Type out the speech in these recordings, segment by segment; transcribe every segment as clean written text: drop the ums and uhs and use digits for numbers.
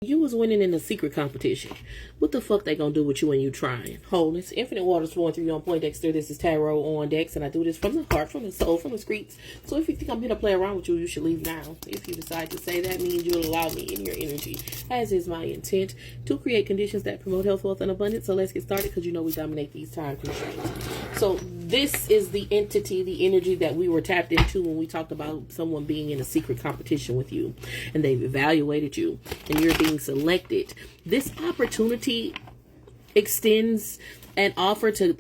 You was winning in a secret competition. What the fuck they gonna do with you when you trying? Wholeness, infinite waters flowing through you on Poindexter. This is Tarot on Decks, and I do this from the heart, from the soul, from the streets. So if you think I'm here to play around with you, you should leave now. If you decide to say that, means you'll allow me in your energy, as is my intent, to create conditions that promote health, wealth, and abundance. So let's get started, because you know we dominate these time constraints. So this is the entity, the energy that we were tapped into when we talked about someone being in a secret competition with you, and they've evaluated you, and you're being selected. This opportunity extends an offer to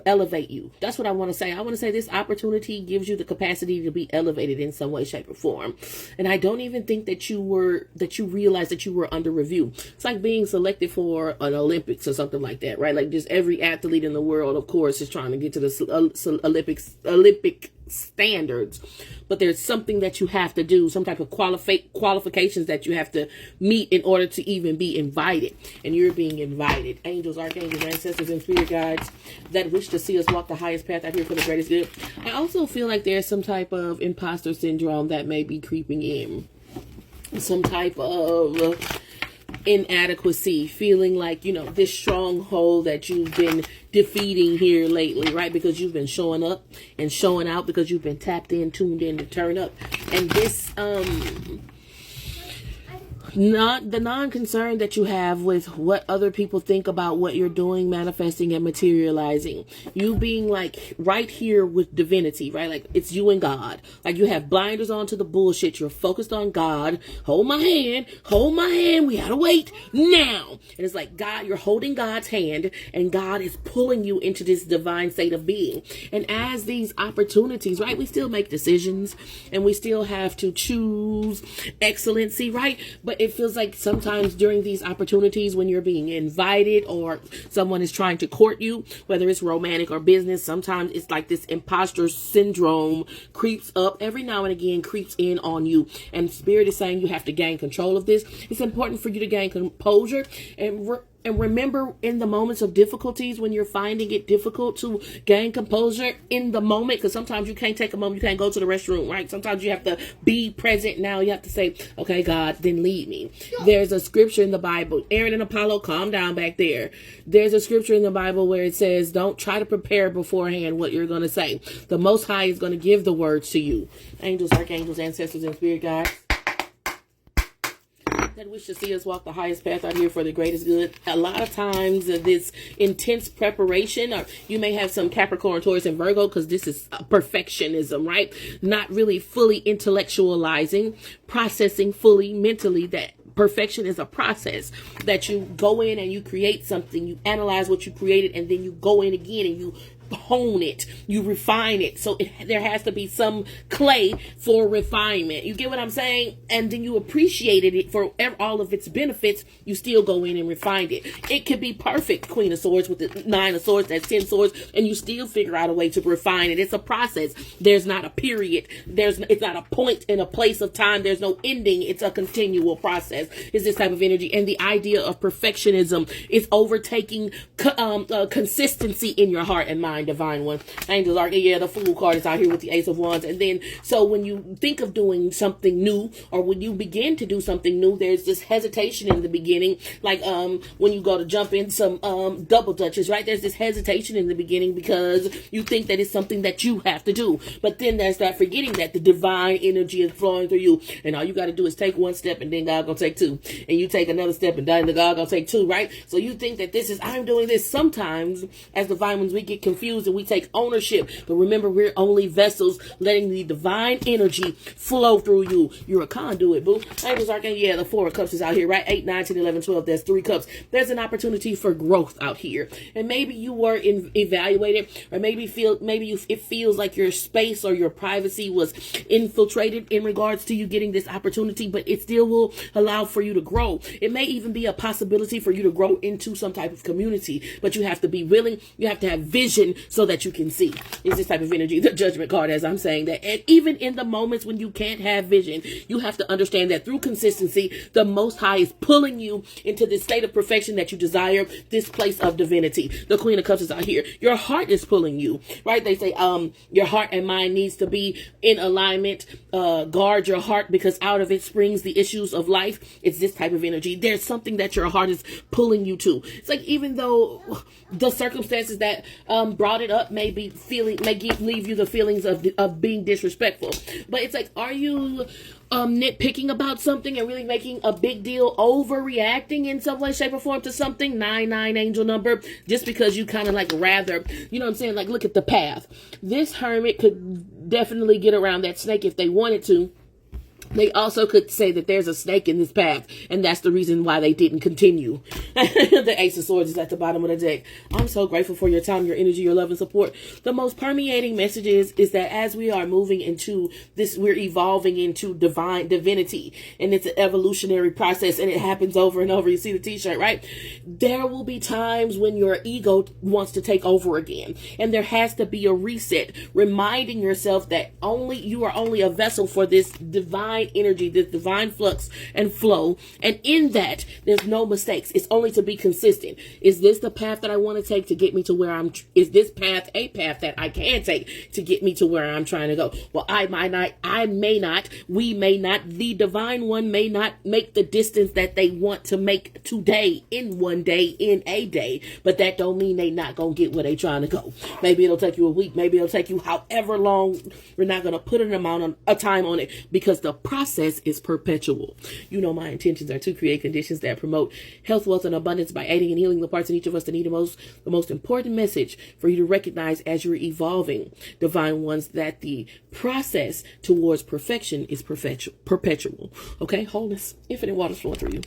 elevate you. That's what I want to say. I want to say this opportunity gives you the capacity to be elevated in some way, shape, or form. And I don't even think that you realized that you were under review. It's like being selected for an Olympics or something like that, right? Like just every athlete in the world, of course, is trying to get to the Olympic standards, but there's something that you have to do, some type of qualifications that you have to meet in order to even be invited, and you're being invited. Angels, archangels, ancestors, and spirit guides that wish to see us walk the highest path out here for the greatest good. I also feel like there's some type of imposter syndrome that may be creeping in, some type of inadequacy, feeling like, you know, this stronghold that you've been defeating here lately, right? Because you've been showing up and showing out, because you've been tapped in, tuned in to turn up. And this not the non-concern that you have with what other people think about what you're doing, manifesting, and materializing. You being like right here with divinity, right? Like it's you and God. Like you have blinders on to the bullshit. You're focused on God. Hold my hand. We gotta wait now. And it's like God, you're holding God's hand, and God is pulling you into this divine state of being. And as these opportunities, right? We still make decisions, and we still have to choose excellency, right? But it feels like sometimes during these opportunities, when you're being invited or someone is trying to court you, whether it's romantic or business, sometimes it's like this imposter syndrome creeps up every now and again, creeps in on you. And Spirit is saying you have to gain control of this. It's important for you to gain composure and remember, in the moments of difficulties, when you're finding it difficult to gain composure in the moment, because sometimes you can't take a moment, you can't go to the restroom, right? Sometimes you have to be present now. You have to say, okay, God, then lead me. There's a scripture in the Bible. Aaron and Apollo, calm down back there. There's a scripture in the Bible where it says, don't try to prepare beforehand what you're going to say. The Most High is going to give the words to you. Angels, archangels, ancestors, and spirit guides that wish to see us walk the highest path out here for the greatest good. A lot of times this intense preparation, or you may have some Capricorn, Taurus, and Virgo, because this is perfectionism, right? Not really fully intellectualizing, processing fully mentally that perfection is a process, that you go in and you create something, you analyze what you created, and then you go in again and you hone it, you refine it. So there has to be some clay for refinement. You get what I'm saying? And then you appreciated it for all of its benefits. You still go in and refine it. It could be perfect, Queen of Swords with the 9 of Swords, that's 10 swords, and you still figure out a way to refine it. It's a process. There's not a period. It's not a point in a place of time. There's no ending. It's a continual process. Is this type of energy. And the idea of perfectionism is overtaking consistency in your heart and mind. Divine one. Angels are, the Fool card is out here with the Ace of Wands. And then, so when you think of doing something new, or when you begin to do something new, there's this hesitation in the beginning. Like, when you go to jump in some, double dutches, right? There's this hesitation in the beginning because you think that it's something that you have to do. But then there's that forgetting that the divine energy is flowing through you. And all you got to do is take one step, and then God gonna take two. And you take another step, and then God gonna take two, right? So you think that this is, I'm doing this. Sometimes, as divine ones, we get confused and we take ownership. But remember, we're only vessels letting the divine energy flow through you. You're a conduit, boo. Angels, archangels, the 4 of Cups is out here, right? 8, 9, 10, 11, 12. There's 3 cups. There's an opportunity for growth out here. And maybe you were evaluated, or maybe it feels like your space or your privacy was infiltrated in regards to you getting this opportunity, but it still will allow for you to grow. It may even be a possibility for you to grow into some type of community, but you have to be willing. You have to have vision perfection so that you can see. It's this type of energy, the Judgment card, as I'm saying that. And even in the moments when you can't have vision, you have to understand that through consistency, the Most High is pulling you into this state of perfection that you desire, this place of divinity. The Queen of Cups is out here. Your heart is pulling you, right? They say your heart and mind needs to be in alignment. Guard your heart, because out of it springs the issues of life. It's this type of energy. There's something that your heart is pulling you to. It's like, even though the circumstances that brought it up may leave you the feelings of being disrespectful, but it's like, are you nitpicking about something and really making a big deal, overreacting in some way, shape, or form to something? 99 angel number, just because you kind of like rather, you know what I'm saying? Like, look at the path. This hermit could definitely get around that snake if they wanted to. They also could say that there's a snake in this path, and that's the reason why they didn't continue. The Ace of Swords is at the bottom of the deck. I'm so grateful for your time, your energy, your love, and support. The most permeating message is that as we are moving into this, we're evolving into divinity, and it's an evolutionary process, and it happens over and over. You see the t-shirt, right? There will be times when your ego wants to take over again, and there has to be a reset, reminding yourself that you are only a vessel for this divine energy, this divine flux and flow, and in that there's no mistakes. It's only to be consistent. Is this the path that I want to take to get me to where is this path a path that I can take to get me to where I'm trying to go? Well, we may not, the divine one may not make the distance that they want to make today, in one day, in a day, but that don't mean they not gonna get where they trying to go. Maybe it'll take you a week, maybe it'll take you however long. We're not gonna put an amount of time on it, because the process is perpetual. You know, my intentions are to create conditions that promote health, wealth, and abundance by aiding and healing the parts in each of us that need the most important message for you to recognize as you're evolving, divine ones, that the process towards perfection is perpetual. Okay, wholeness, infinite waters flowing through you.